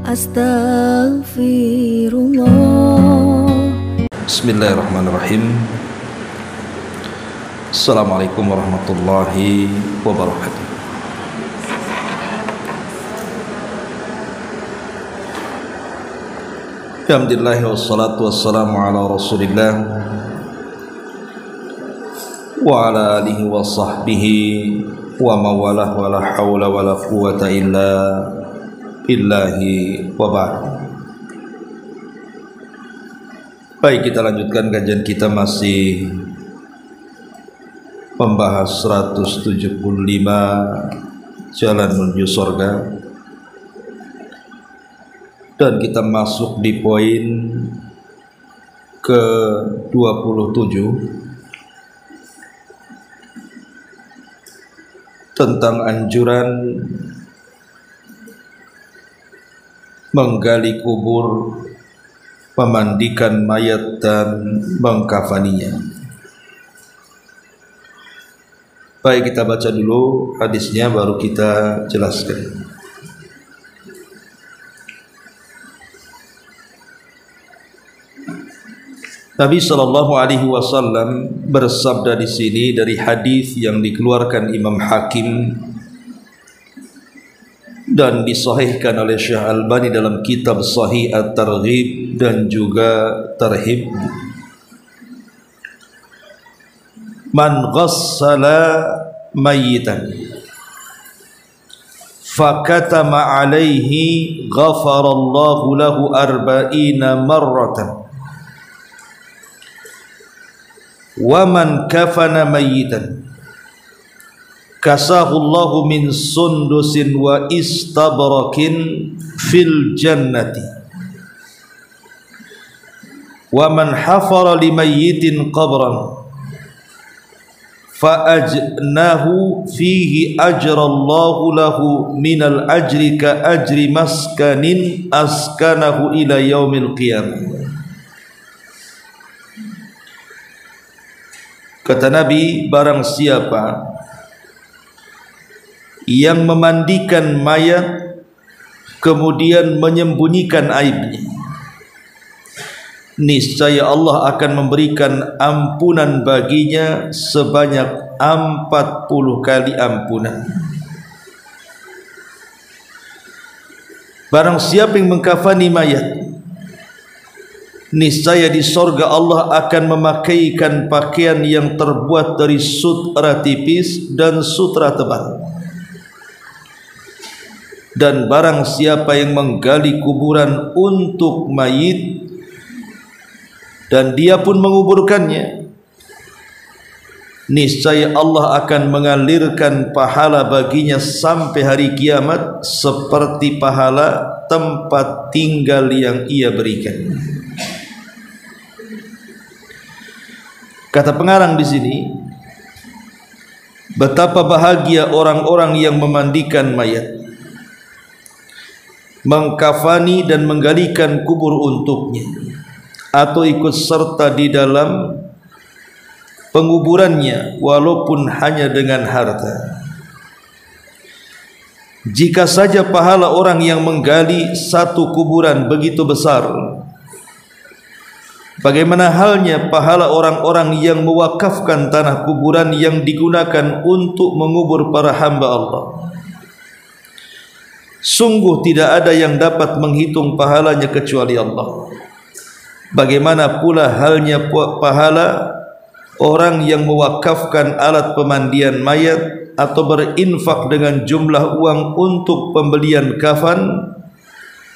Astaghfirullah. Bismillahirrahmanirrahim. Assalamualaikum warahmatullahi wabarakatuh. Alhamdulillah wassalatu wassalamu ala rasulillah wa ala alihi wa sahbihi wa mawalah wa la hawla wa la quwata illa billahi wa ba'd. Baik, kita lanjutkan kajian kita, masih membahas 175 jalan menuju surga, dan kita masuk di poin ke-27 tentang anjuran menggali kubur, memandikan mayat dan mengkafaninya. Baik, kita baca dulu hadisnya baru kita jelaskan. Nabi sallallahu alaihi wasallam bersabda di sini dari hadis yang dikeluarkan Imam Hakim dan disahihkan oleh Syekh Albani dalam kitab Sahih At-Targhib dan juga Tarhib. Man ghassala mayyitan fakatama alaihi ghafarallahu lahu 40 marratan wa man kafana mayyitan kasahullahu min sundusin wa istabrakin fil jannati wa man hafara limayyitin qabran fa ajnahu fihi ajrallahu lahu minal ajri ka ajri maskanin askanahu ila yaumil qiyamah. Kata Nabi, barang siapa yang memandikan mayat kemudian menyembunyikan aibnya, niscaya Allah akan memberikan ampunan baginya sebanyak 40 kali ampunan. Barang siapa yang mengkafani mayat, niscaya di sorga Allah akan memakaikan pakaian yang terbuat dari sutra tipis dan sutra tebal. Dan barang siapa yang menggali kuburan untuk mayit dan dia pun menguburkannya, niscaya Allah akan mengalirkan pahala baginya sampai hari kiamat seperti pahala tempat tinggal yang ia berikan. Kata pengarang di sini, betapa bahagia orang-orang yang memandikan mayat, mengkafani dan menggalikan kubur untuknya, atau ikut serta di dalam penguburannya walaupun hanya dengan harta. Jika saja pahala orang yang menggali satu kuburan begitu besar, bagaimana halnya pahala orang-orang yang mewakafkan tanah kuburan yang digunakan untuk mengubur para hamba Allah. Sungguh tidak ada yang dapat menghitung pahalanya kecuali Allah. Bagaimana pula halnya pahala orang yang mewakafkan alat pemandian mayat atau berinfak dengan jumlah uang untuk pembelian kafan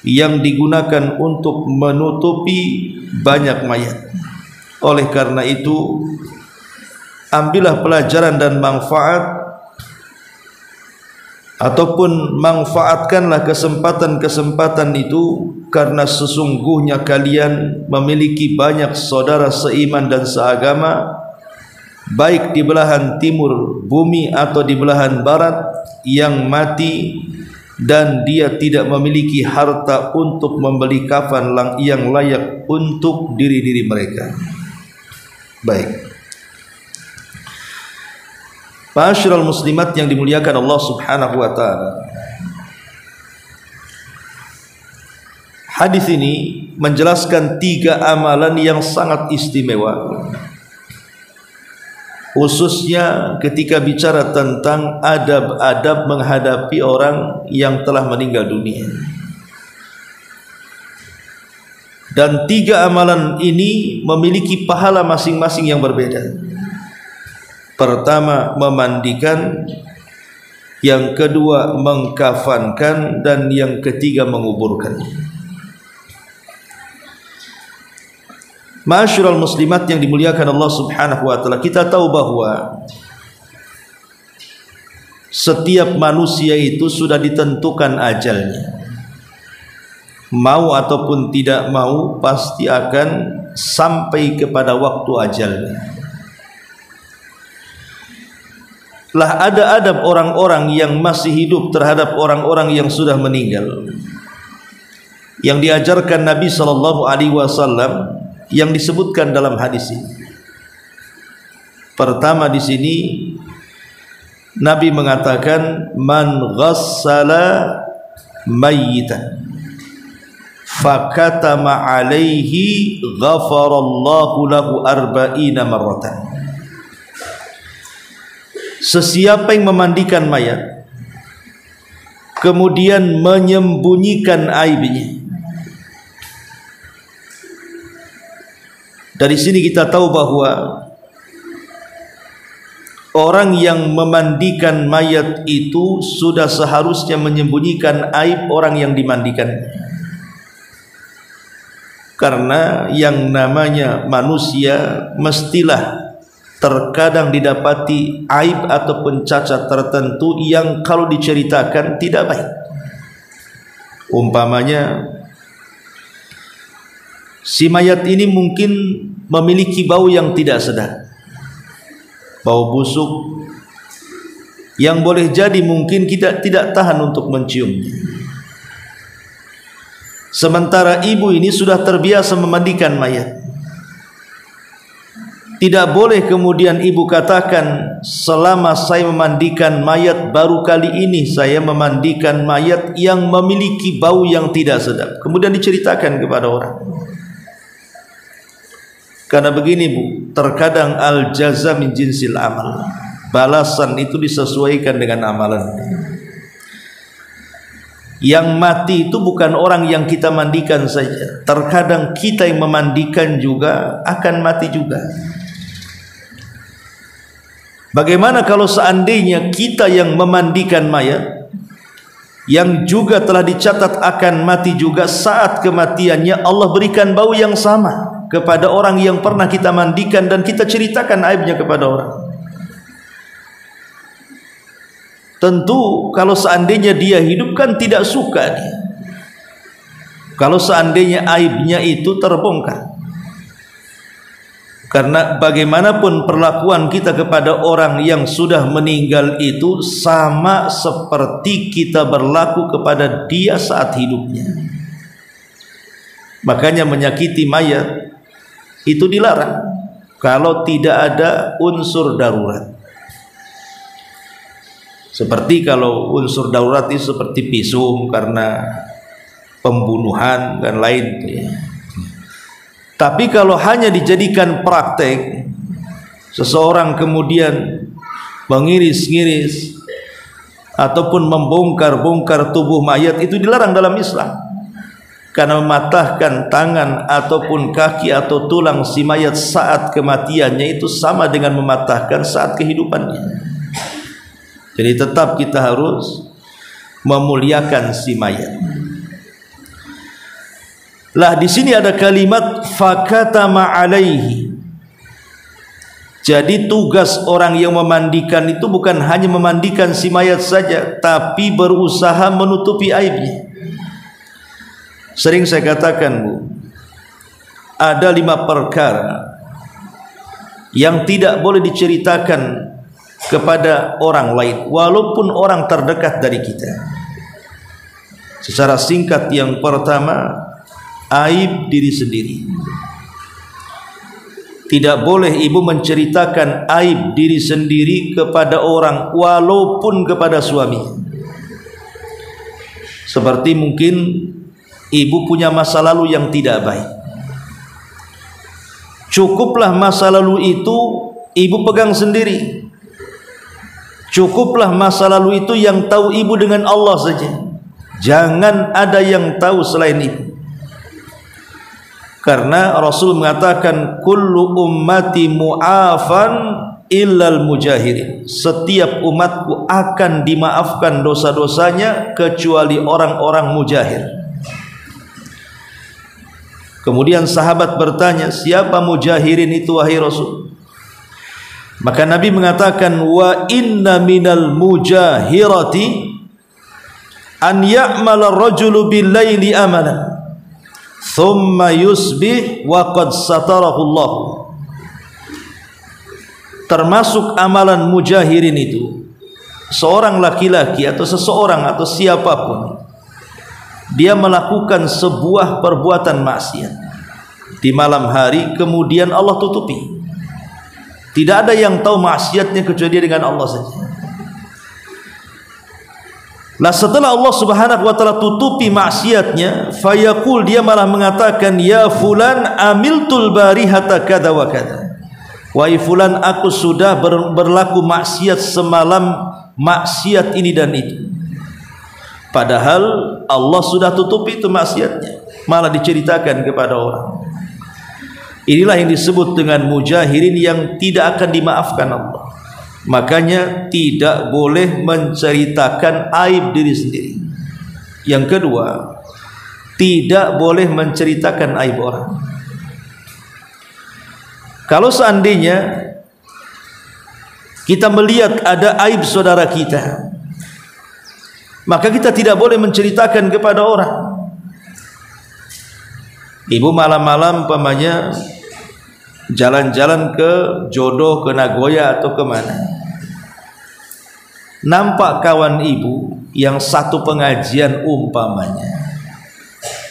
yang digunakan untuk menutupi banyak mayat. Oleh karena itu, ambillah pelajaran dan manfaat, ataupun manfaatkanlah kesempatan-kesempatan itu, karena sesungguhnya kalian memiliki banyak saudara seiman dan seagama, baik di belahan timur bumi atau di belahan barat, yang mati dan dia tidak memiliki harta untuk membeli kafan yang layak untuk diri-diri mereka. Baik, ma'asyiral muslimat yang dimuliakan Allah Subhanahu wa taala, Hadis ini menjelaskan 3 amalan yang sangat istimewa, khususnya ketika bicara tentang adab-adab menghadapi orang yang telah meninggal dunia. Dan 3 amalan ini memiliki pahala masing-masing yang berbeda. Pertama, memandikan, yang kedua mengkafankan, dan yang ketiga menguburkan. Ma'asyiral muslimat yang dimuliakan Allah Subhanahu wa taala, kita tahu bahwa setiap manusia itu sudah ditentukan ajalnya. Mau ataupun tidak mau pasti akan sampai kepada waktu ajalnya. Lah ada adab orang-orang yang masih hidup terhadap orang-orang yang sudah meninggal, yang diajarkan Nabi sallallahu alaihi wasallam, yang disebutkan dalam hadis ini. Pertama di sini Nabi mengatakan, man ghassala mayyitan fakatama alaihi ghafarallahu lahu arba'ina marratan. Sesiapa yang memandikan mayat kemudian menyembunyikan aibnya. Dari sini kita tahu bahwa orang yang memandikan mayat itu sudah seharusnya menyembunyikan aib orang yang dimandikan. Karena yang namanya manusia mestilah terkadang didapati aib ataupun cacat tertentu yang kalau diceritakan tidak baik. Umpamanya, si mayat ini mungkin memiliki bau yang tidak sedap, bau busuk yang boleh jadi mungkin kita tidak tahan untuk menciumnya. Sementara ibu ini sudah terbiasa memandikan mayat. Tidak boleh kemudian ibu katakan, selama saya memandikan mayat, baru kali ini saya memandikan mayat yang memiliki bau yang tidak sedap, kemudian diceritakan kepada orang. Karena begini Bu, terkadang al-jaza min jinsil amal, balasan itu disesuaikan dengan amalan. Yang mati itu bukan orang yang kita mandikan saja, terkadang kita yang memandikan juga akan mati juga. Bagaimana kalau seandainya kita yang memandikan mayat, yang juga telah dicatat akan mati juga, saat kematiannya Allah berikan bau yang sama kepada orang yang pernah kita mandikan dan kita ceritakan aibnya kepada orang. Tentu kalau seandainya dia hidup kan tidak suka dia kalau seandainya aibnya itu terbongkar. Karena bagaimanapun perlakuan kita kepada orang yang sudah meninggal itu sama seperti kita berlaku kepada dia saat hidupnya. Makanya menyakiti mayat itu dilarang kalau tidak ada unsur darurat. Seperti kalau unsur darurat itu seperti visum karena pembunuhan dan lain ya. Tapi kalau hanya dijadikan praktek, seseorang kemudian mengiris-ngiris ataupun membongkar-bongkar tubuh mayat, itu dilarang dalam Islam. Karena mematahkan tangan ataupun kaki atau tulang si mayat saat kematiannya itu sama dengan mematahkan saat kehidupannya. Jadi tetap kita harus memuliakan si mayat. Lah di sini ada kalimat fakatama alaihi. Jadi tugas orang yang memandikan itu bukan hanya memandikan si mayat saja, tapi berusaha menutupi aibnya. Sering saya katakan Bu, ada 5 perkara yang tidak boleh diceritakan kepada orang lain walaupun orang terdekat dari kita. Secara singkat, yang pertama, aib diri sendiri. Tidak boleh ibu menceritakan aib diri sendiri kepada orang walaupun kepada suami. Seperti mungkin ibu punya masa lalu yang tidak baik. Cukuplah masa lalu itu ibu pegang sendiri. Cukuplah masa lalu itu yang tahu ibu dengan Allah saja. Jangan ada yang tahu selain ibu. Karena Rasul mengatakan kullu ummati mu'afan illal mujahirin. Setiap umatku akan dimaafkan dosa-dosanya kecuali orang-orang mujahir. Kemudian sahabat bertanya, siapa mujahirin itu wahai Rasul? Maka Nabi mengatakan, wa inna minal mujahirati an ya'mala ar-rajulu bil-laili amalan thumma yusbih wa qad satarahu Allah. Termasuk amalan mujahirin itu, seorang laki-laki atau seseorang atau siapapun, dia melakukan sebuah perbuatan maksiat di malam hari, kemudian Allah tutupi. Tidak ada yang tahu maksiatnya kecuali dia dengan Allah saja. Lah setelah Allah Subhanahu wa taala tutupi maksiatnya, fayaqul, dia malah mengatakan, ya fulan amiltul barihata kada wa kada. Wahai fulan, aku sudah berlaku maksiat semalam, maksiat ini dan itu. Padahal Allah sudah tutupi itu maksiatnya, malah diceritakan kepada orang. Inilah yang disebut dengan mujahirin yang tidak akan dimaafkan Allah. Makanya tidak boleh menceritakan aib diri sendiri. Yang kedua, tidak boleh menceritakan aib orang. Kalau seandainya kita melihat ada aib saudara kita, maka kita tidak boleh menceritakan kepada orang. Ibu malam-malam umpamanya jalan-jalan ke Jodoh, ke Nagoya atau kemana, nampak kawan ibu yang satu pengajian umpamanya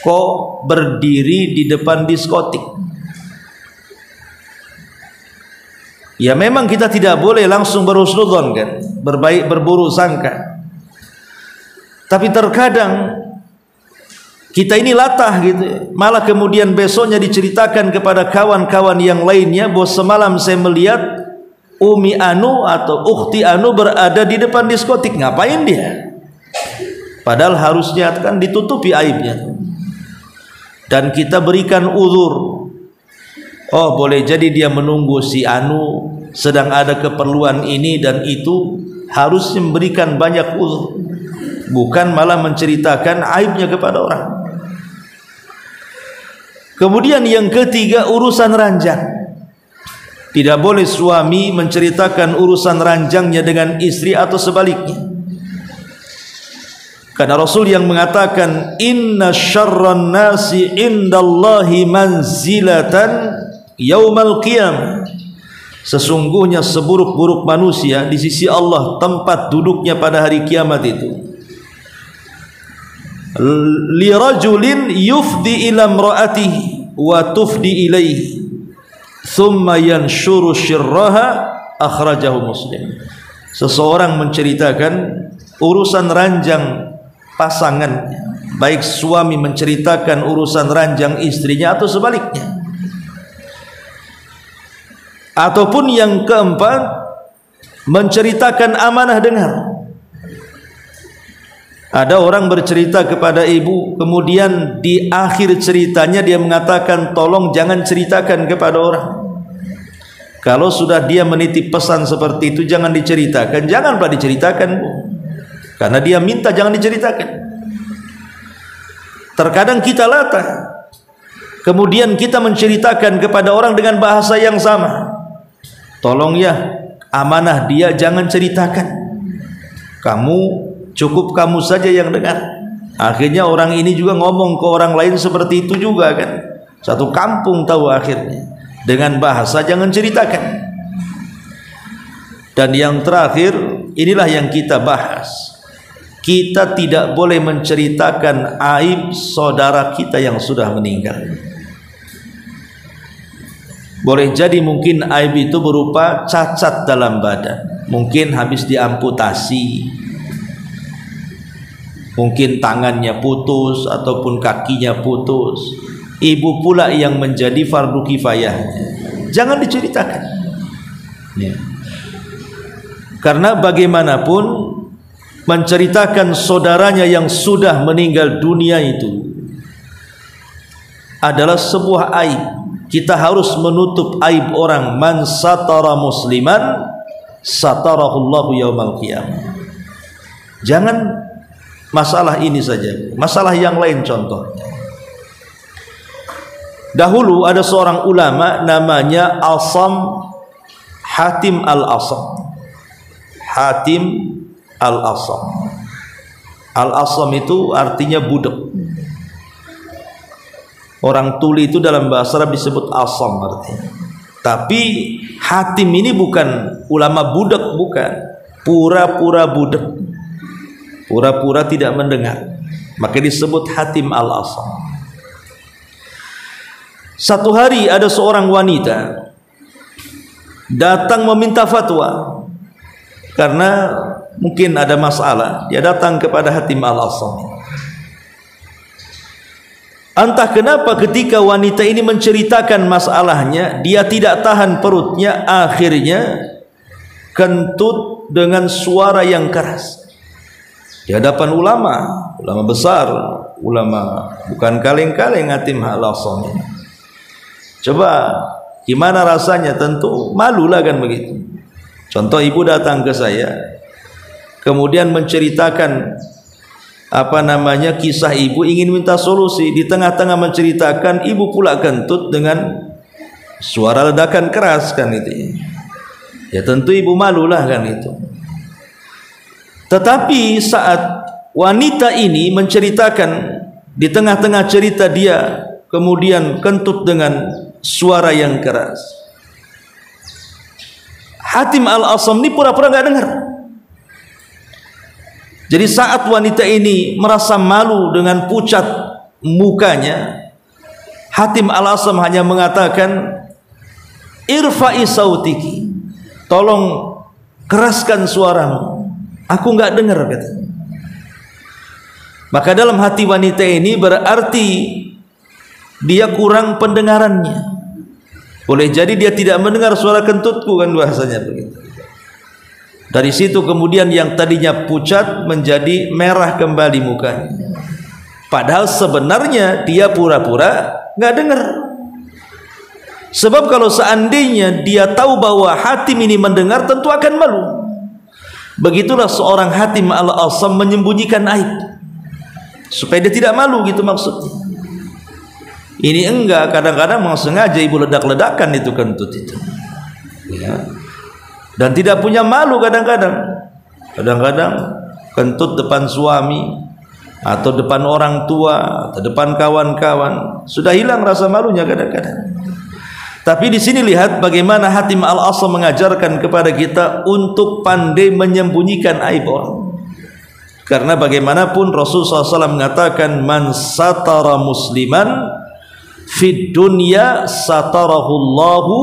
kok berdiri di depan diskotik. Ya memang kita tidak boleh langsung berhusnudzon kan, berburu sangka. Tapi terkadang kita ini latah gitu, malah kemudian besoknya diceritakan kepada kawan-kawan yang lainnya bahwa semalam saya melihat Umi Anu atau Ukhti Anu berada di depan diskotik. Ngapain dia? Padahal harusnya kan ditutupi aibnya. Dan kita berikan uzur. Oh, boleh jadi dia menunggu si Anu sedang ada keperluan ini dan itu, harusnya memberikan banyak uzur, bukan malah menceritakan aibnya kepada orang. Kemudian yang ketiga, urusan ranjang. Tidak boleh suami menceritakan urusan ranjangnya dengan istri atau sebaliknya. Karena Rasul yang mengatakan, inna syarran nasi indallahi manzilatan yaumal qiyamah. Sesungguhnya seburuk-buruk manusia di sisi Allah tempat duduknya pada hari kiamat itu, li rajulin yufdi ila imraatihi wa tufdi ilaihi thumma yanshuru syirraha, akhrajahu Muslim. Seseorang menceritakan urusan ranjang pasangannya, baik suami menceritakan urusan ranjang istrinya atau sebaliknya. Ataupun yang keempat, menceritakan amanah dengar. Ada orang bercerita kepada ibu, kemudian di akhir ceritanya dia mengatakan, tolong jangan ceritakan kepada orang. Kalau sudah dia menitip pesan seperti itu, jangan diceritakan. Janganlah diceritakan, Bu. Karena dia minta jangan diceritakan. Terkadang kita latah, kemudian kita menceritakan kepada orang dengan bahasa yang sama. Tolong ya, amanah dia jangan ceritakan. Cukup kamu saja yang dengar. Akhirnya orang ini juga ngomong ke orang lain seperti itu juga kan. Satu kampung tahu akhirnya. Dengan bahasa jangan ceritakan. Dan yang terakhir, inilah yang kita bahas. Kita tidak boleh menceritakan aib saudara kita yang sudah meninggal. Boleh jadi mungkin aib itu berupa cacat dalam badan, mungkin habis diamputasi, mungkin tangannya putus ataupun kakinya putus, ibu pula yang menjadi fardu kifayah. Jangan diceritakan ya. Karena bagaimanapun menceritakan saudaranya yang sudah meninggal dunia itu adalah sebuah aib. Kita harus menutup aib orang. Man satara musliman satarahullahu yaumal qiyamah. Jangan masalah ini saja, masalah yang lain contohnya. Dahulu ada seorang ulama namanya Asam Hatim Al-Asam. Hatim Al-Asam. Al-Asam itu artinya budak. Orang tuli itu dalam bahasa Arab disebut asam artinya. Tapi Hatim ini bukan ulama budak, bukan. Pura-pura budak. Pura-pura tidak mendengar. Maka disebut Hatim Al-Asam. Satu hari ada seorang wanita datang meminta fatwa. Karena mungkin ada masalah. Dia datang kepada Hatim Al-Asam. Entah kenapa ketika wanita ini menceritakan masalahnya, dia tidak tahan perutnya, akhirnya kentut dengan suara yang keras di hadapan ulama besar, ulama bukan kaleng-kaleng. Hatim Al-Asam. Coba gimana rasanya? Tentu malulah kan begitu. Contoh, ibu datang ke saya kemudian menceritakan kisah ibu, ingin minta solusi. Di tengah-tengah menceritakan, ibu pula kentut dengan suara ledakan keras kan itu. Ya tentu ibu malulah kan itu. Tetapi saat wanita ini menceritakan, di tengah-tengah cerita dia kemudian kentut dengan suara yang keras, Hatim Al-Asam ini pura-pura nggak dengar. Jadi saat wanita ini merasa malu dengan pucat mukanya, Hatim Al-Asam hanya mengatakan, irfa'i sautiki, tolong keraskan suaramu, aku nggak dengar katanya. Maka dalam hati wanita ini berarti dia kurang pendengarannya. Boleh jadi dia tidak mendengar suara kentutku kan bahasanya begitu. Dari situ kemudian yang tadinya pucat menjadi merah kembali mukanya. Padahal sebenarnya dia pura-pura nggak dengar. Sebab kalau seandainya dia tahu bahwa Hatim ini mendengar, tentu akan malu. Begitulah seorang Hatim Al-Asam menyembunyikan aib supaya dia tidak malu, gitu maksudnya. Ini enggak, kadang-kadang mau sengaja ibu ledak-ledakan itu kentut itu ya. Dan tidak punya malu kadang-kadang kentut depan suami atau depan orang tua atau depan kawan-kawan, sudah hilang rasa malunya kadang-kadang. Tapi di sini lihat bagaimana Hatim Al-Asam mengajarkan kepada kita untuk pandai menyembunyikan aib orang. Karena bagaimanapun Rasulullah SAW mengatakan, man satara musliman fid dunya satarahullahu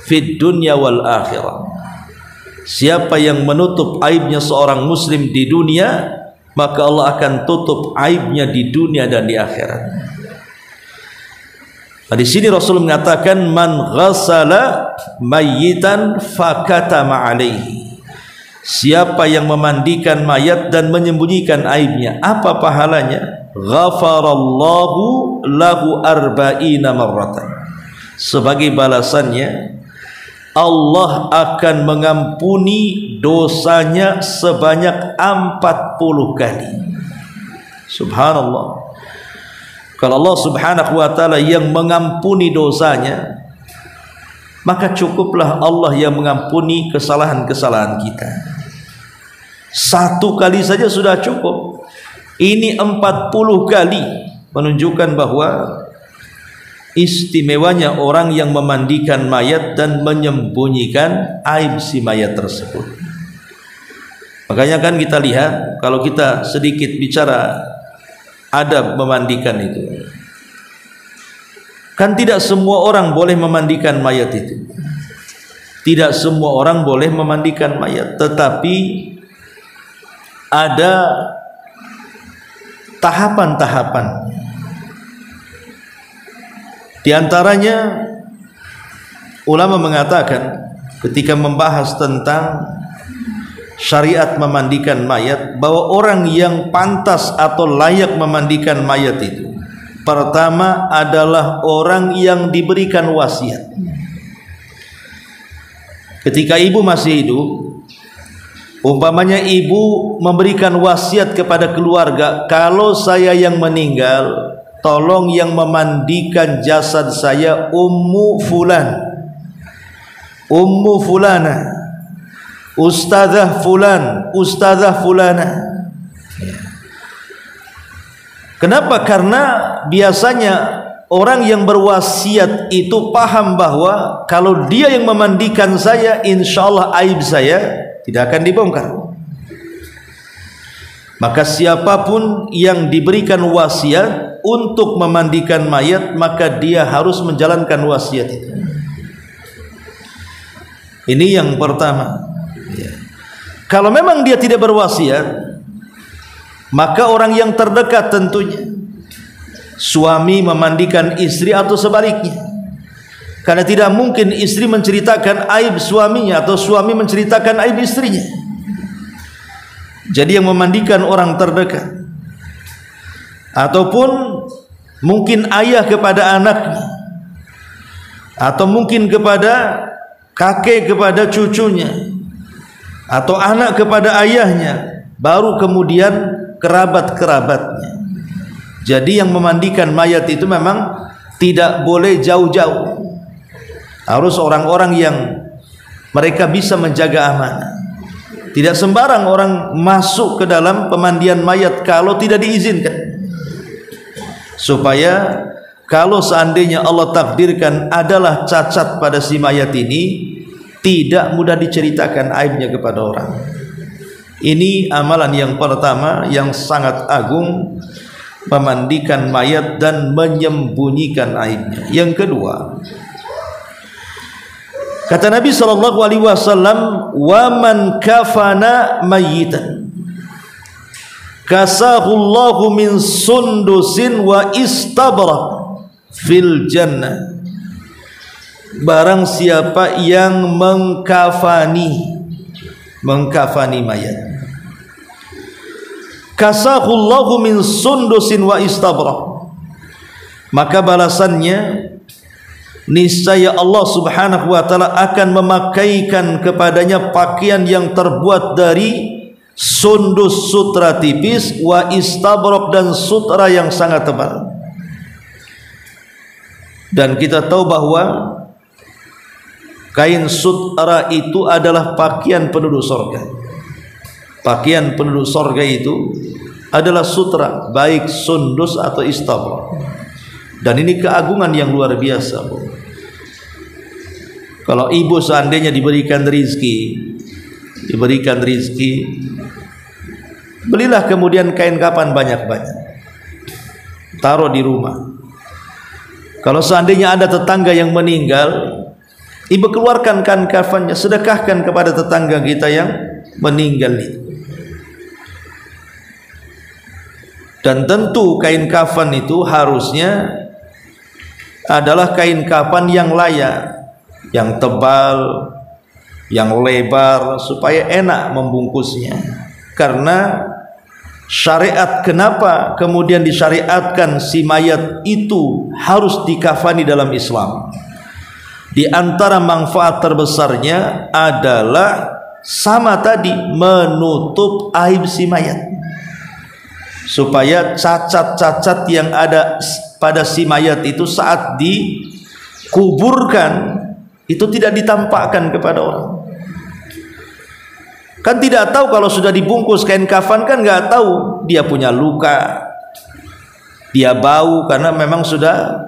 fid dunya wal akhirah. Siapa yang menutup aibnya seorang muslim di dunia, maka Allah akan tutup aibnya di dunia dan di akhirat. Nah, di sini Rasul mengatakan, man ghassala mayyitan fakatama alaihi. Siapa yang memandikan mayat dan menyembunyikan aibnya, apa pahalanya? Ghafarallahu lahu arba'ina marratan. Sebagai balasannya, Allah akan mengampuni dosanya sebanyak 40 kali. Subhanallah. Kalau Allah Subhanahu wa ta'ala yang mengampuni dosanya, maka cukuplah Allah yang mengampuni kesalahan-kesalahan kita. Satu kali saja sudah cukup. Ini 40 kali menunjukkan bahwa istimewanya orang yang memandikan mayat dan menyembunyikan aib si mayat tersebut. Makanya kan kita lihat, kalau kita sedikit bicara adab memandikan itu, kan tidak semua orang boleh memandikan mayat itu. Tidak semua orang boleh memandikan mayat, tetapi ada tahapan-tahapan. Di antaranya ulama mengatakan ketika membahas tentang syariat memandikan mayat, bahwa orang yang pantas atau layak memandikan mayat itu pertama adalah orang yang diberikan wasiat. Ketika ibu masih hidup, umpamanya ibu memberikan wasiat kepada keluarga, kalau saya yang meninggal, tolong yang memandikan jasad saya Ummu Fulan, Ummu Fulana, Ustazah Fulan, Ustazah Fulana. Kenapa? Karena biasanya orang yang berwasiat itu paham bahwa kalau dia yang memandikan saya, insya Allah aib saya tidak akan dibongkar. Maka siapapun yang diberikan wasiat untuk memandikan mayat, maka dia harus menjalankan wasiat itu. Ini yang pertama. Kalau memang dia tidak berwasiat, maka orang yang terdekat tentunya, suami memandikan istri atau sebaliknya. Karena tidak mungkin istri menceritakan aib suaminya atau suami menceritakan aib istrinya. Jadi yang memandikan orang terdekat, ataupun mungkin ayah kepada anaknya, atau mungkin kepada kakek kepada cucunya, atau anak kepada ayahnya, baru kemudian kerabat-kerabatnya. Jadi yang memandikan mayat itu memang tidak boleh jauh-jauh, harus orang-orang yang mereka bisa menjaga amanah. Tidak sembarang orang masuk ke dalam pemandian mayat kalau tidak diizinkan, supaya kalau seandainya Allah takdirkan adalah cacat pada si mayat ini, tidak mudah diceritakan aibnya kepada orang. Ini amalan yang pertama yang sangat agung, memandikan mayat dan menyembunyikan aibnya. Yang kedua, kata Nabi SAW, wa man kafana mayyitan kasahullahu min sundusin wa istabrak fil jannah. Barang siapa yang mengkafani mayat, kasahullahu min sundusin wa istabrak, maka balasannya niscaya Allah Subhanahu wa taala akan memakaikan kepadanya pakaian yang terbuat dari sundus, sutra tipis, wa istabrak, dan sutra yang sangat tebal. Dan kita tahu bahwa kain sutra itu adalah pakaian penduduk surga. Pakaian penduduk surga itu adalah sutra, baik sundus atau istabrak. Dan ini keagungan yang luar biasa, Bu. Kalau ibu seandainya diberikan rizki, belilah kemudian kain kafan banyak-banyak, taruh di rumah. Kalau seandainya ada tetangga yang meninggal, ibu keluarkan kain kafannya, sedekahkan kepada tetangga kita yang meninggal itu. Dan tentu kain kafan itu harusnya adalah kain kafan yang layak, yang tebal, yang lebar, supaya enak membungkusnya. Karena syariat, kenapa kemudian disyariatkan si mayat itu harus dikafani dalam Islam? Di antara manfaat terbesarnya adalah sama tadi, menutup aib si mayat, supaya cacat-cacat yang ada pada si mayat itu saat dikuburkan itu tidak ditampakkan kepada orang. Kan tidak tahu kalau sudah dibungkus kain kafan, kan nggak tahu dia punya luka, dia bau, karena memang sudah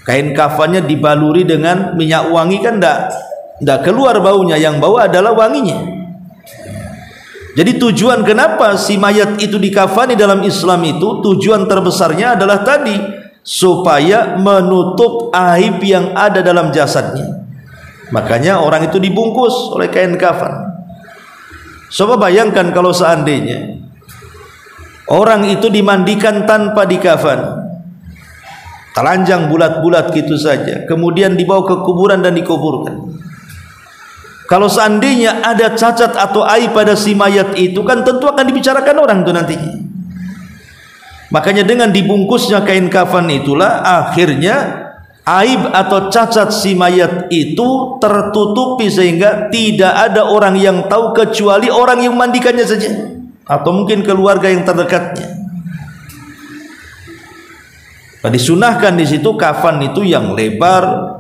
kain kafannya dibaluri dengan minyak wangi, kan nggak keluar baunya, yang bau adalah wanginya. Jadi tujuan kenapa si mayat itu dikafani dalam Islam itu, tujuan terbesarnya adalah tadi, supaya menutup aib yang ada dalam jasadnya. Makanya orang itu dibungkus oleh kain kafan. Coba bayangkan kalau seandainya Orang itu dimandikan tanpa dikafan, telanjang bulat-bulat gitu saja, kemudian dibawa ke kuburan dan dikuburkan. Kalau seandainya ada cacat atau aib pada si mayat itu, kan tentu akan dibicarakan orang itu nantinya. Makanya dengan dibungkusnya kain kafan itulah akhirnya aib atau cacat si mayat itu tertutupi, sehingga tidak ada orang yang tahu kecuali orang yang memandikannya saja, atau mungkin keluarga yang terdekatnya. Disunahkan di situ kafan itu yang lebar,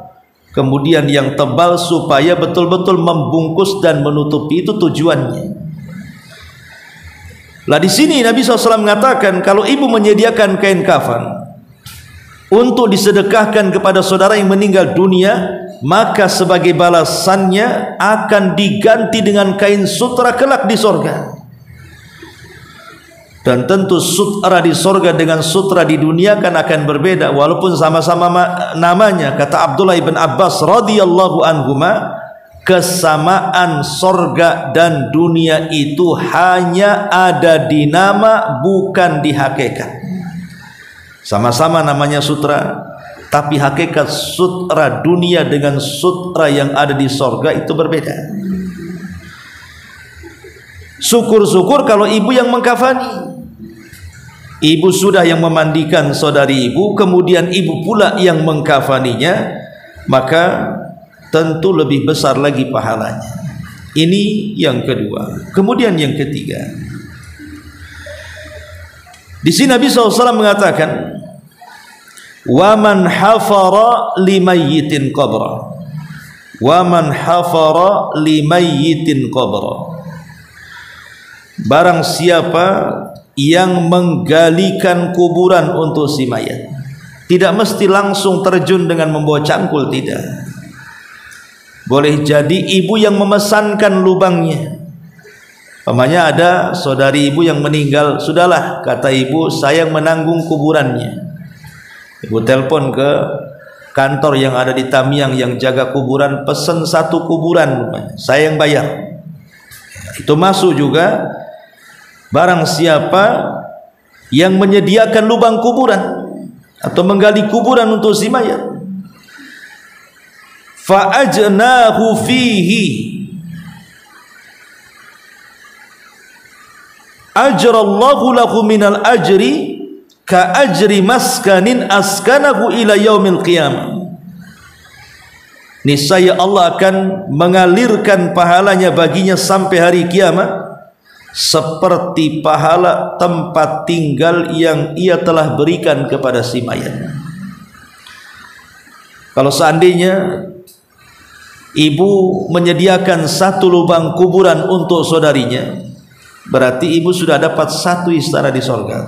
kemudian yang tebal, supaya betul-betul membungkus dan menutupi, itu tujuannya. Lah di sini Nabi SAW mengatakan kalau ibu menyediakan kain kafan untuk disedekahkan kepada saudara yang meninggal dunia, maka sebagai balasannya akan diganti dengan kain sutra kelak di sorga. Dan tentu sutra di sorga dengan sutra di dunia kan akan berbeda, walaupun sama-sama namanya. Kata Abdullah ibn Abbas radhiyallahu anhuma, kesamaan sorga dan dunia itu hanya ada di nama, bukan di hakikat. Sama-sama namanya sutra, tapi hakikat sutra dunia dengan sutra yang ada di sorga itu berbeda. Syukur-syukur kalau ibu yang mengkafani. Ibu sudah yang memandikan saudari ibu, kemudian ibu pula yang mengkafaninya, maka tentu lebih besar lagi pahalanya. Ini yang kedua. Kemudian yang ketiga, di sini Nabi SAW mengatakan, wa man hafara limayyitin qabra, wa man hafara limayyitin qabra, barang siapa yang menggalikan kuburan untuk si mayat. Tidak mesti langsung terjun dengan membawa cangkul, tidak. Boleh jadi ibu yang memesankan lubangnya. Umpamanya ada saudari ibu yang meninggal, sudahlah kata ibu, saya menanggung kuburannya. Ibu telepon ke kantor yang ada di Tamiang yang jaga kuburan, pesan 1 kuburan, saya yang bayar. Itu masuk juga. Barang siapa yang menyediakan lubang kuburan atau menggali kuburan untuk si mayat, fa ajnahu fihi ajrallahu lahu minal ajri ka ajri maskanin askanahu ila yaumil qiyamah. Niscaya Allah akan mengalirkan pahalanya baginya sampai hari kiamat, seperti pahala tempat tinggal yang ia telah berikan kepada si mayat. Kalau seandainya ibu menyediakan 1 lubang kuburan untuk saudarinya, berarti ibu sudah dapat 1 istana di sorga.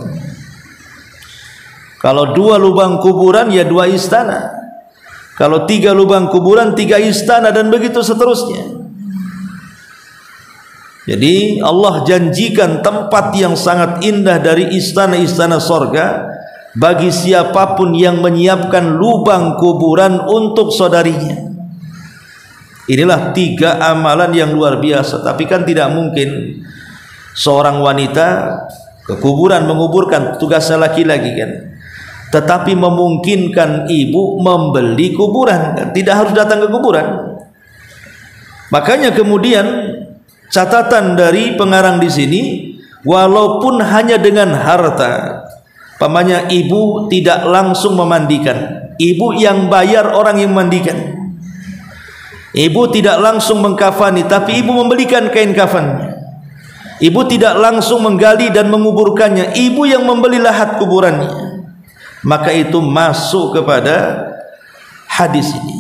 Kalau 2 lubang kuburan, ya 2 istana. Kalau 3 lubang kuburan, 3 istana, dan begitu seterusnya. Jadi Allah janjikan tempat yang sangat indah dari istana-istana sorga bagi siapapun yang menyiapkan lubang kuburan untuk saudarinya. Inilah 3 amalan yang luar biasa. Tapi kan tidak mungkin seorang wanita ke kuburan menguburkan, tugasnya laki-laki kan. Tetapi memungkinkan ibu membeli kuburan kan? Tidak harus datang ke kuburan. Makanya kemudian catatan dari pengarang di sini, walaupun hanya dengan harta, pamannya ibu tidak langsung memandikan, ibu yang bayar orang yang memandikan. Ibu tidak langsung mengkafani, tapi ibu membelikan kain kafannya. Ibu tidak langsung menggali dan menguburkannya, ibu yang membeli lahat kuburannya. Maka itu masuk kepada hadis ini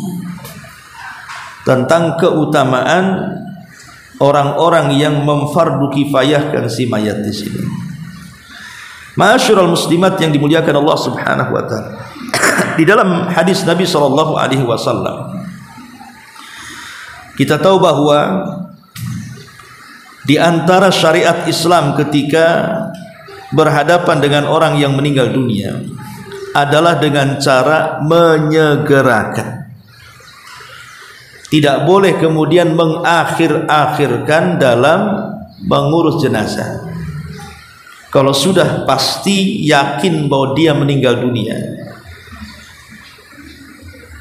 tentang keutamaan orang-orang yang memfardu kifayahkan si mayat di sini. Ma'asyiral muslimat yang dimuliakan Allah Subhanahu wa taala. Di dalam hadis Nabi sallallahu alaihi wasallam kita tahu bahwa di antara syariat Islam ketika berhadapan dengan orang yang meninggal dunia adalah dengan cara menyegerakan. Tidak boleh kemudian mengakhir-akhirkan dalam mengurus jenazah. kalau sudah pasti yakin bahwa dia meninggal dunia.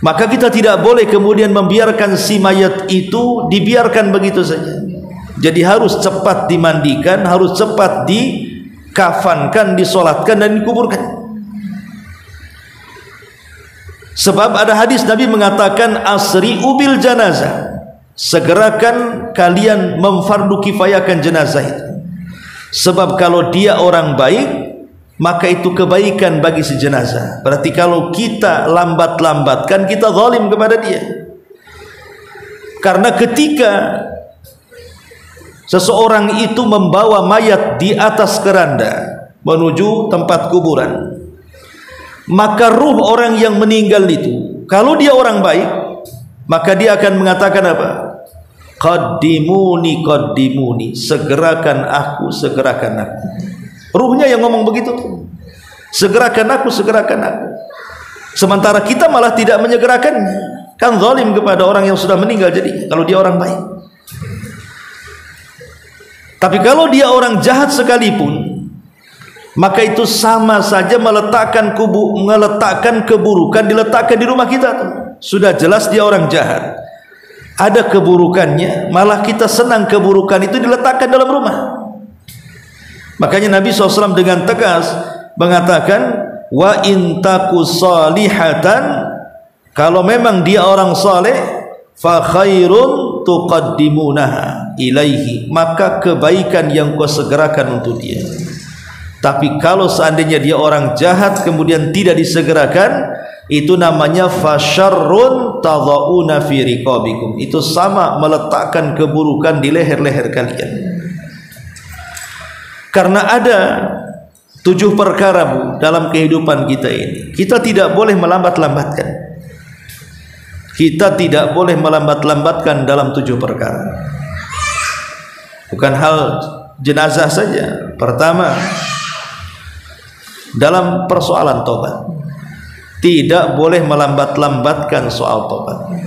Maka kita tidak boleh kemudian membiarkan si mayat itu dibiarkan begitu saja. Jadi harus cepat dimandikan, harus cepat dikafankan, disolatkan dan dikuburkan. Sebab ada hadis Nabi mengatakan asri ubil janazah, segerakan kalian memfardu kifayakan jenazah itu. Sebab kalau dia orang baik, maka itu kebaikan bagi si jenazah. Berarti kalau kita lambat-lambatkan, kita zalim kepada dia. Karena ketika seseorang itu membawa mayat di atas keranda menuju tempat kuburan, maka ruh orang yang meninggal itu, kalau dia orang baik, maka dia akan mengatakan apa? Qaddimuni, qaddimuni, segerakan aku, segerakan aku. Ruhnya yang ngomong begitu tuh. Segerakan aku, segerakan aku. Sementara kita malah tidak menyegerakannya. Kan zalim kepada orang yang sudah meninggal jadi kalau dia orang baik. Tapi kalau dia orang jahat sekalipun, maka itu sama saja meletakkan keburukan diletakkan di rumah kita tuh. Sudah jelas dia orang jahat, ada keburukannya, malah kita senang keburukan itu diletakkan dalam rumah. Makanya Nabi SAW dengan tegas mengatakan, wa intaku salihatan, kalau memang dia orang saleh, fa khairun tuqaddimunaha ilaihi, maka kebaikan yang kau segerakan untuk dia. Tapi kalau seandainya dia orang jahat kemudian tidak disegerakan, itu namanya fasyarrun tadhauna fi riqabikum, itu sama meletakkan keburukan di leher-leher kalian. Karena ada 7 perkara Bu dalam kehidupan kita ini, kita tidak boleh melambat-lambatkan. Kita tidak boleh melambat-lambatkan dalam 7 perkara. Bukan hal jenazah saja. Pertama, dalam persoalan tobat, tidak boleh melambat-lambatkan soal tobat.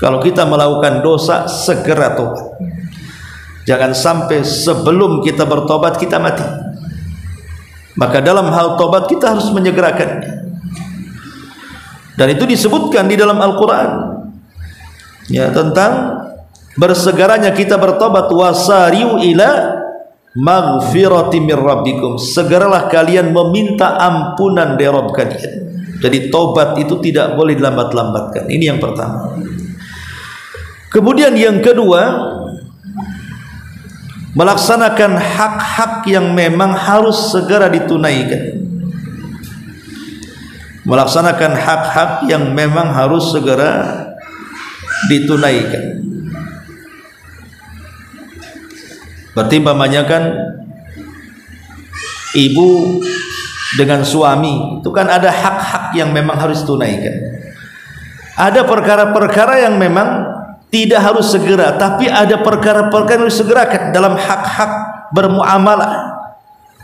Kalau kita melakukan dosa, segera tobat. Jangan sampai sebelum kita bertobat kita mati. Maka dalam hal tobat kita harus menyegerakannya. Dan itu disebutkan di dalam Al-Quran ya, tentang bersegaranya kita bertobat. Wasari'u ila maghfirati mir rabbikum, segeralah kalian meminta ampunan dari Rabb kalian. Jadi tobat itu tidak boleh lambat-lambatkan. Ini yang pertama. Kemudian yang kedua, melaksanakan hak-hak yang memang harus segera ditunaikan. Melaksanakan hak-hak yang memang harus segera ditunaikan. Berarti umpamanya kan ibu dengan suami itu kan ada hak-hak yang memang harus ditunaikan. Ada perkara-perkara yang memang tidak harus segera, tapi ada perkara-perkara yang harus segerakan dalam hak-hak bermuamalah,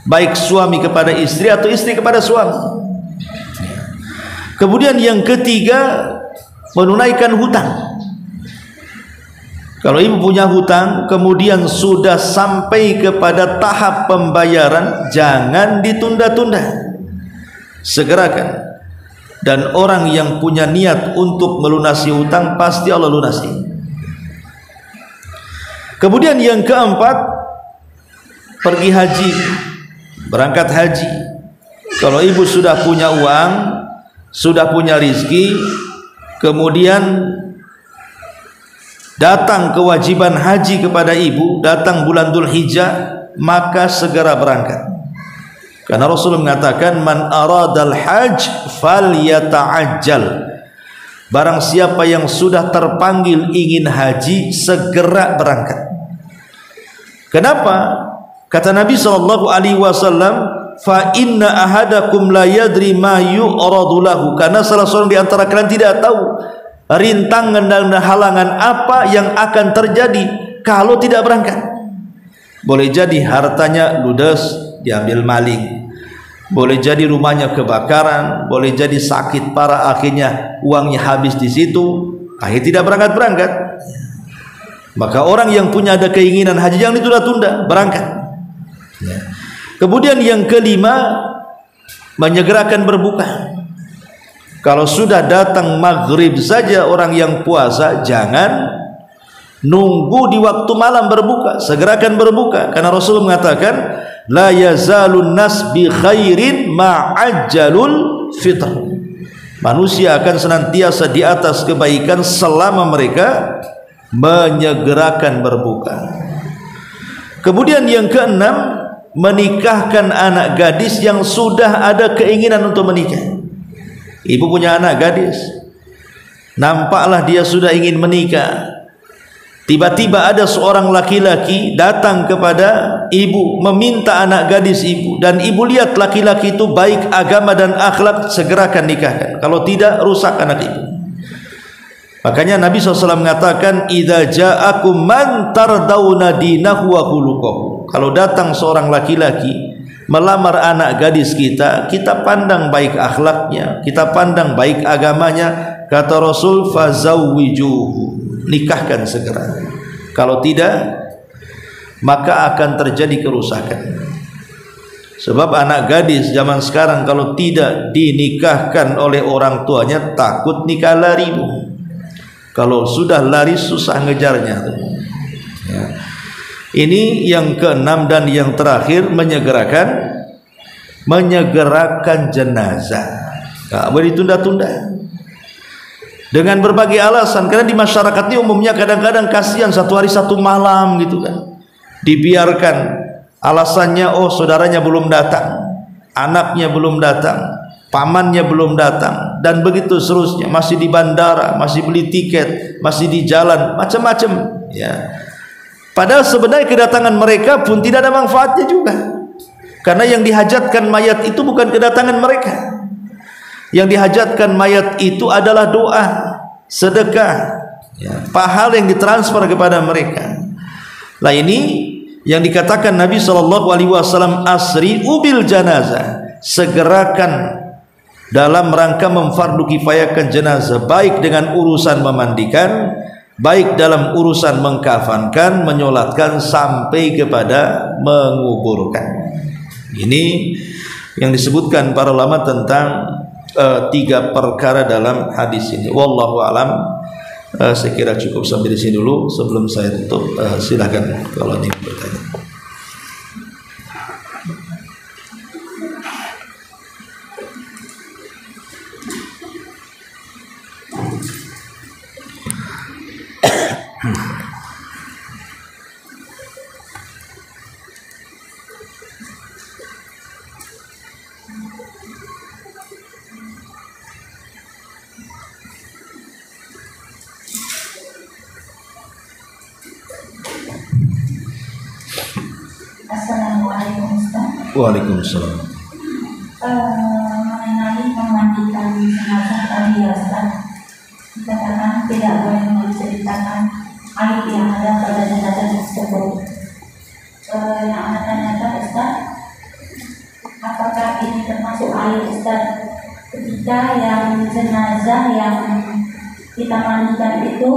baik suami kepada istri atau istri kepada suami. Kemudian yang ketiga, menunaikan hutang. Kalau ibu punya hutang kemudian sudah sampai kepada tahap pembayaran, jangan ditunda-tunda, segerakan. Dan orang yang punya niat untuk melunasi hutang pasti Allah lunasi. Kemudian yang keempat, pergi haji, berangkat haji. Kalau ibu sudah punya uang, sudah punya rizki, kemudian datang kewajiban haji kepada ibu, datang bulan Dzulhijjah, maka segera berangkat. Karena Rasul mengatakan, man aradal hajj falyata'ajjal, barang siapa yang sudah terpanggil ingin haji, segera berangkat. Kenapa? Kata Nabi SAW, fa inna ahadakum la yadri ma yu'radu lahu, karena salah seorang di antara kalian tidak tahu rintangan dan halangan apa yang akan terjadi kalau tidak berangkat. Boleh jadi hartanya ludes, diambil maling, boleh jadi rumahnya kebakaran, boleh jadi sakit parah, akhirnya uangnya habis di situ, akhirnya tidak berangkat-berangkat. Maka orang yang punya ada keinginan haji, jangan ditunda-tunda, berangkat. Kemudian yang kelima, menyegerakan berbuka. Kalau sudah datang maghrib saja orang yang puasa, jangan nunggu di waktu malam berbuka, segerakan berbuka. Karena Rasul mengatakan, la yazalun nas bi khairin ma'ajjalul fitr. Manusia akan senantiasa di atas kebaikan selama mereka menyegerakan berbuka. Kemudian yang keenam, menikahkan anak gadis yang sudah ada keinginan untuk menikah. Ibu punya anak gadis, nampaklah dia sudah ingin menikah. Tiba-tiba ada seorang laki-laki datang kepada ibu meminta anak gadis ibu, dan ibu lihat laki-laki itu baik agama dan akhlak, segerakan nikahkan. Kalau tidak, rusak anak ibu. Makanya Nabi SAW mengatakan, idza ja'akum man tardawna dinahu wa khuluquhu. Kalau datang seorang laki-laki melamar anak gadis kita, kita pandang baik akhlaknya, kita pandang baik agamanya. Kata Rasul, fazawwijuhu, nikahkan segera. Kalau tidak, maka akan terjadi kerusakan. Sebab anak gadis zaman sekarang kalau tidak dinikahkan oleh orang tuanya, takut nikah lari. Kalau sudah lari susah ngejarnya. Ya. Ini yang keenam dan yang terakhir, menyegerakan jenazah. Nggak boleh ditunda-tunda. Dengan berbagai alasan, karena di masyarakat ini umumnya kadang-kadang kasihan satu hari satu malam gitu kan, dibiarkan. Alasannya, oh saudaranya belum datang, anaknya belum datang, pamannya belum datang, dan begitu seterusnya. Masih di bandara, masih beli tiket, masih di jalan, macam-macam ya. Padahal sebenarnya kedatangan mereka pun tidak ada manfaatnya juga, karena yang dihajatkan mayat itu bukan kedatangan mereka. Yang dihajatkan mayat itu adalah doa, sedekah, ya, pahala yang ditransfer kepada mereka. Nah ini yang dikatakan Nabi SAW, asri ubil janazah, segerakan dalam rangka memfardu kifayakan jenazah, baik dengan urusan memandikan, baik dalam urusan mengkafankan, menyolatkan, sampai kepada menguburkan. Ini yang disebutkan para ulama tentang tiga perkara dalam hadis ini. Wallahu alam. Saya kira cukup sampai di sini dulu. Sebelum saya tutup, silakan kalau ingin bertanya. Assalamualaikum Ustaz. Waalaikumsalam. Mengenai memandikan jenazah tadi ya Ustaz, dikatakan tidak boleh menceritakan aib yang ada pada jenazah tersebut. Yang anak tanyakan Ustaz, apakah ini termasuk aib Ustaz ketika yang jenazah yang kita mandikan itu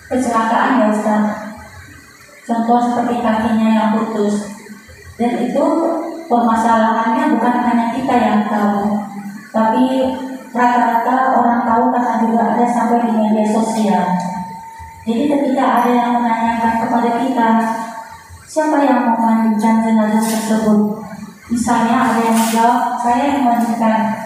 kecelakaan ya Ustaz? Contoh seperti kakinya yang putus, dan itu permasalahannya bukan hanya kita yang tahu, tapi rata-rata orang tahu karena juga ada sampai di media sosial. Jadi ketika ada yang menanyakan kepada kita, siapa yang memandikan jenazah tersebut? Misalnya ada yang menjawab, saya yang memandikan.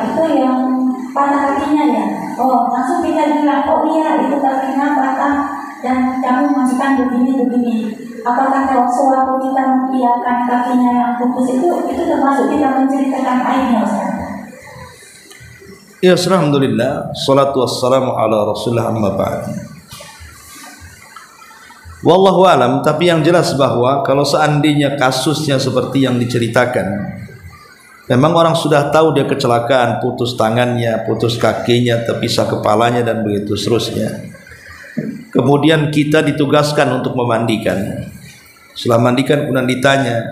Itu yang patah kakinya ya? Oh, langsung kita bilang, oh iya itu kakinya patah dan kamu mandikan begini. Apakah sewaktu kita mengiyakan kakinya yang putus itu termasuk kita menceritakan aibnya Ustaz? Ya, alhamdulillah, salatu wassalamu ala rasulillah, amma ba'd. Wallahu alam. Tapi yang jelas bahwa kalau seandainya kasusnya seperti yang diceritakan, memang orang sudah tahu dia kecelakaan, putus tangannya, putus kakinya, terpisah kepalanya dan begitu seterusnya. Kemudian kita ditugaskan untuk memandikan. Setelah mandikan kemudian ditanya,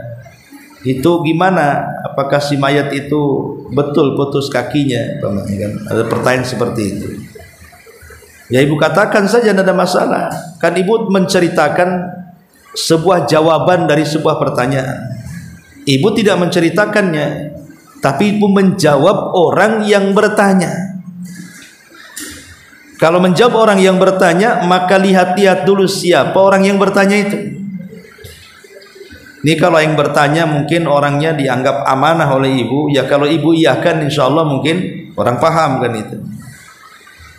itu gimana? Apakah si mayat itu betul putus kakinya? Ada pertanyaan seperti itu. Ya ibu katakan saja, tidak ada masalah. Kan ibu menceritakan sebuah jawaban dari sebuah pertanyaan. Ibu tidak menceritakannya, tapi ibu menjawab orang yang bertanya. Kalau menjawab orang yang bertanya, maka lihat-lihat dulu siapa orang yang bertanya itu. Ini kalau yang bertanya mungkin orangnya dianggap amanah oleh ibu, ya kalau ibu iyakan insya Allah mungkin orang paham kan itu.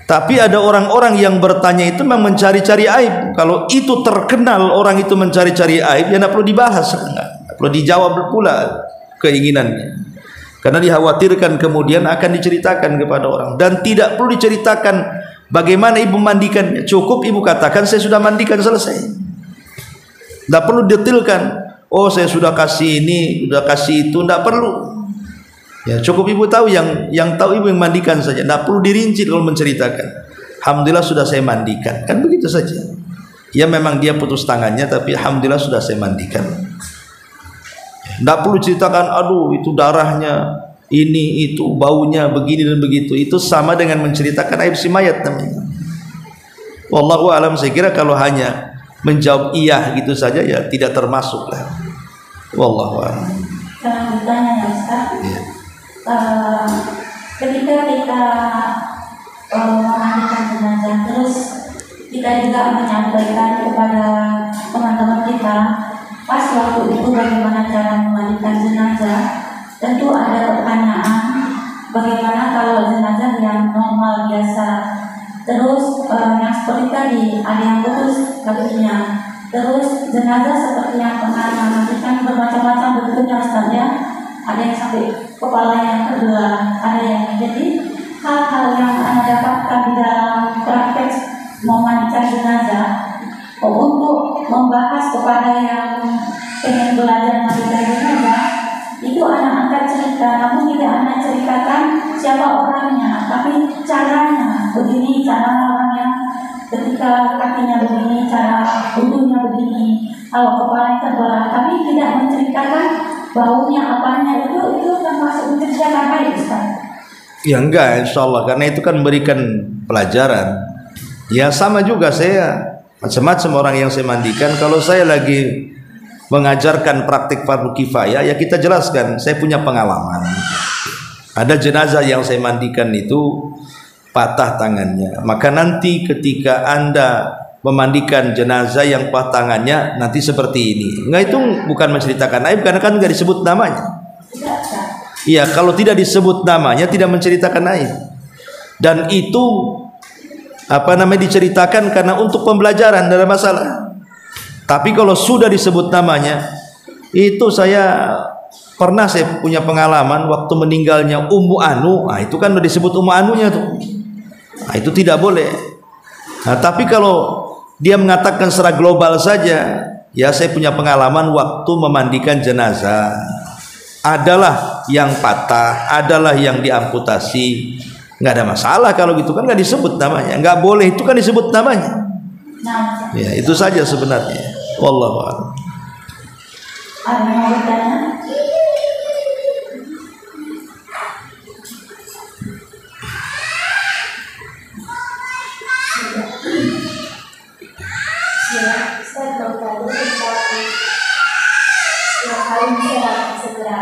Tapi ada orang-orang yang bertanya itu memang mencari-cari aib. Kalau itu terkenal orang itu mencari-cari aib, ya tidak perlu dibahas, tidak perlu dijawab pula keinginannya. Karena dikhawatirkan kemudian akan diceritakan kepada orang. Dan tidak perlu diceritakan bagaimana ibu mandikannya. Cukup ibu katakan saya sudah mandikan, selesai. Tidak perlu detailkan. Oh saya sudah kasih ini, sudah kasih itu, tidak perlu. Ya cukup ibu tahu yang tahu ibu yang mandikan saja. Tidak perlu dirinci kalau menceritakan. Alhamdulillah sudah saya mandikan. Kan begitu saja. Ya memang dia putus tangannya, tapi alhamdulillah sudah saya mandikan. Tidak perlu ceritakan, aduh itu darahnya, ini itu baunya begini dan begitu. Itu sama dengan menceritakan aib si mayat namanya. Wallahu alam, saya kira kalau hanya menjawab iya gitu saja ya tidak termasuk lah. Wallahu a'lam. Kalau ditanya ya Ustaz, ketika kita memandikan jenazah, terus kita juga menyampaikan kepada teman-teman kita pas waktu itu bagaimana cara memandikan jenazah, tentu ada pertanyaan bagaimana kalau jenazah yang normal biasa. Terus yang seperti tadi ada yang putus kakinya. Terus jenazah seperti yang pernah memandikan bermacam-macam bentuknya Ustaz ya. Ada yang sampai kepala yang kedua, ada yang jadi hal-hal yang Anda dapatkan di dalam praktek memandikan jenazah untuk membahas kepada yang ingin belajar memandikan jenazah. Itu anak angkat cerita, namun tidak anak ceritakan siapa orangnya, tapi caranya begini, cara orang yang ketika kakinya begini, cara wudhunya begini, kalau kepala terbelah, tapi tidak menceritakan baunya apanya. Itu termasuk menceritakan aib Ustaz? Ya enggak, insya Allah, karena itu kan memberikan pelajaran. Ya sama juga saya, macam-macam orang yang saya mandikan. Kalau saya lagi mengajarkan praktik fardu kifayah, ya kita jelaskan saya punya pengalaman. Ada jenazah yang saya mandikan itu patah tangannya, maka nanti ketika Anda memandikan jenazah yang patah tangannya nanti seperti ini. Enggak, itu bukan menceritakan aib karena kan enggak disebut namanya. Iya, kalau tidak disebut namanya tidak menceritakan aib. Dan itu diceritakan karena untuk pembelajaran, tidak ada masalah. Tapi kalau sudah disebut namanya, itu saya punya pengalaman waktu meninggalnya Ummu Anu. Nah, itu kan sudah disebut Ummu Anunya tuh. Nah, itu tidak boleh. Nah, tapi kalau dia mengatakan secara global saja, ya saya punya pengalaman waktu memandikan jenazah. Adalah yang patah, adalah yang diamputasi. Nggak ada masalah kalau gitu kan, nggak disebut namanya. Nggak boleh, itu kan disebut namanya. Ya, itu saja sebenarnya. Wallahu a'lam. Ada yang mau bertanya? Saya bertanya setiap kali saya segera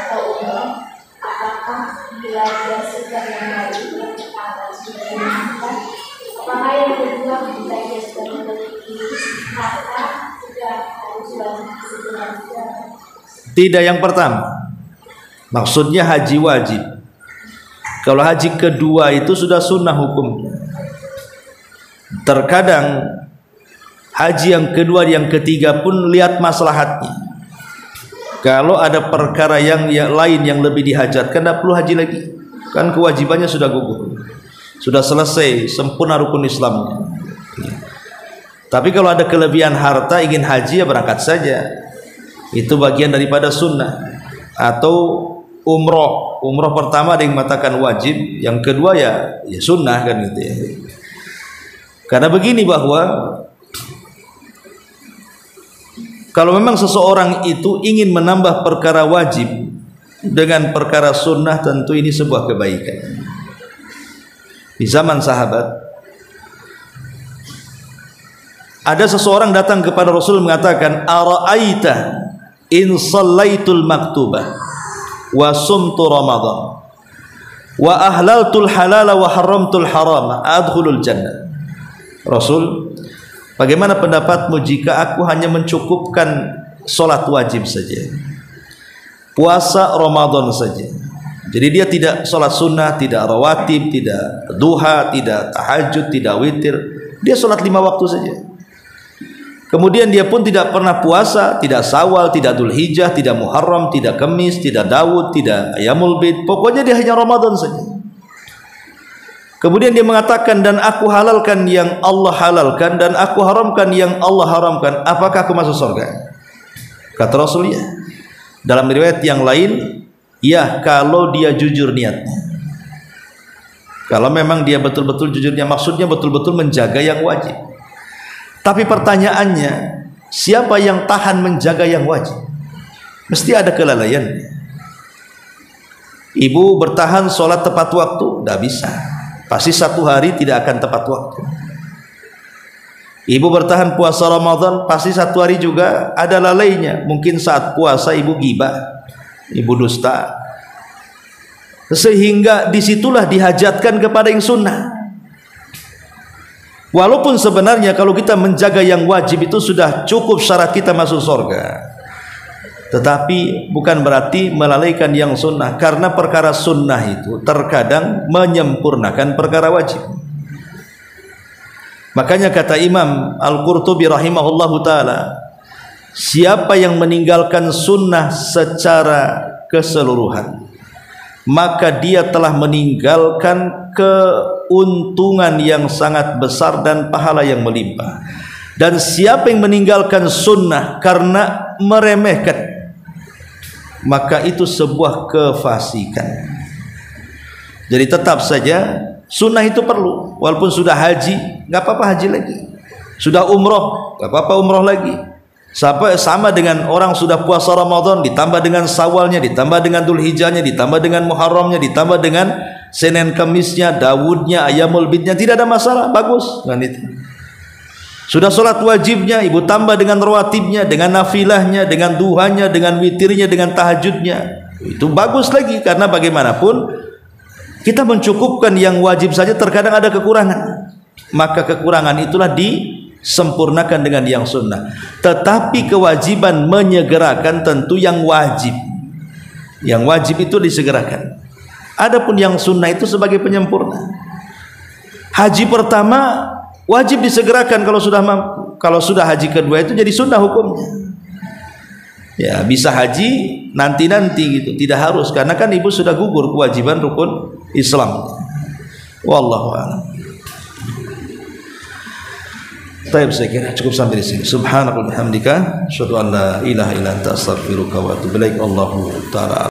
atau umroh, apakah belajar sejak yang baru atau sudah dimakan? Apakah yang kedua belajar sudah memiliki kata sudah harus segera? Tidak, yang pertama maksudnya haji wajib. Kalau haji kedua itu sudah sunnah hukumnya. Terkadang haji yang kedua, yang ketiga pun lihat maslahatnya. Kalau ada perkara yang lain yang lebih dihajatkan, tidak perlu haji lagi. Kan kewajibannya sudah gugur, sudah selesai, sempurna rukun Islamnya. Tapi kalau ada kelebihan harta ingin haji, ya berangkat saja. Itu bagian daripada sunnah. Atau umroh. Umroh pertama ada yang mengatakan wajib, yang kedua ya sunnah kan gitu ya. Karena begini, bahwa kalau memang seseorang itu ingin menambah perkara wajib dengan perkara sunnah, tentu ini sebuah kebaikan. Di zaman sahabat Ada seseorang datang kepada Rasul mengatakan, "Ara'aita in shallaitul maktubah wa sumtu Ramadan wa ahlaltul halala wa haramtul harama adkhulul jannah." Rasul, bagaimana pendapatmu jika aku hanya mencukupkan solat wajib saja, puasa Ramadan saja, jadi dia tidak solat sunnah, tidak rawatib, tidak duha, tidak tahajud, tidak witir, dia solat 5 waktu saja. Kemudian dia pun tidak pernah puasa, tidak Syawal, tidak Dzulhijjah, tidak Muharram, tidak Kamis, tidak Daud, tidak Ayyamul Bid, pokoknya dia hanya Ramadan saja. Kemudian dia mengatakan, dan aku halalkan yang Allah halalkan, dan aku haramkan yang Allah haramkan, apakah aku masuk surga? Kata Rasul, ya. Dalam riwayat yang lain, ya, kalau dia jujur niatnya. Kalau memang dia betul-betul jujurnya, maksudnya betul-betul menjaga yang wajib. Tapi pertanyaannya, siapa yang tahan menjaga yang wajib? Mesti ada kelalaian. Ibu bertahan sholat tepat waktu, tidak bisa. Pasti 1 hari tidak akan tepat waktu. Ibu bertahan puasa Ramadan, pasti 1 hari juga ada lalainya. Mungkin saat puasa ibu ghibah, ibu dusta, sehingga disitulah dihajatkan kepada yang sunnah. Walaupun sebenarnya kalau kita menjaga yang wajib itu sudah cukup syarat kita masuk surga, tetapi bukan berarti melalaikan yang sunnah, karena perkara sunnah itu terkadang menyempurnakan perkara wajib. Makanya kata Imam Al-Qurtubi rahimahullahu ta'ala, siapa yang meninggalkan sunnah secara keseluruhan, maka dia telah meninggalkan keuntungan yang sangat besar dan pahala yang melimpah. Dan siapa yang meninggalkan sunnah karena meremehkan, maka itu sebuah kefasikan. Jadi tetap saja sunnah itu perlu. Walaupun sudah haji, nggak apa-apa haji lagi. Sudah umroh, nggak apa-apa umroh lagi. Sama dengan orang sudah puasa Ramadan, ditambah dengan Syawalnya, ditambah dengan Dzulhijjahnya, ditambah dengan Muharramnya, ditambah dengan Senin Kamisnya, Dawudnya, Ayyamul Bidnya, tidak ada masalah, bagus kan itu. Sudah sholat wajibnya, ibu tambah dengan rawatibnya, dengan nafilahnya, dengan duhanya, dengan witirnya, dengan tahajudnya, itu bagus lagi. Karena bagaimanapun kita mencukupkan yang wajib saja terkadang ada kekurangan, maka kekurangan itulah disempurnakan dengan yang sunnah. Tetapi kewajiban menyegerakan tentu yang wajib. Yang wajib itu disegerakan. Adapun yang sunnah itu sebagai penyempurna. Haji pertama wajib disegerakan, kalau sudah haji kedua itu jadi sunnah hukumnya. Ya, bisa haji nanti gitu, tidak harus, karena kan ibu sudah gugur kewajiban rukun Islam. Wallahu a'lam. Baik, saya kira cukup sampai di sini. Subhanakallahumma wa bihamdika, asyhadu an la ilaha illa anta, astaghfiruka wa atubu ilaik. Allahu ta'ala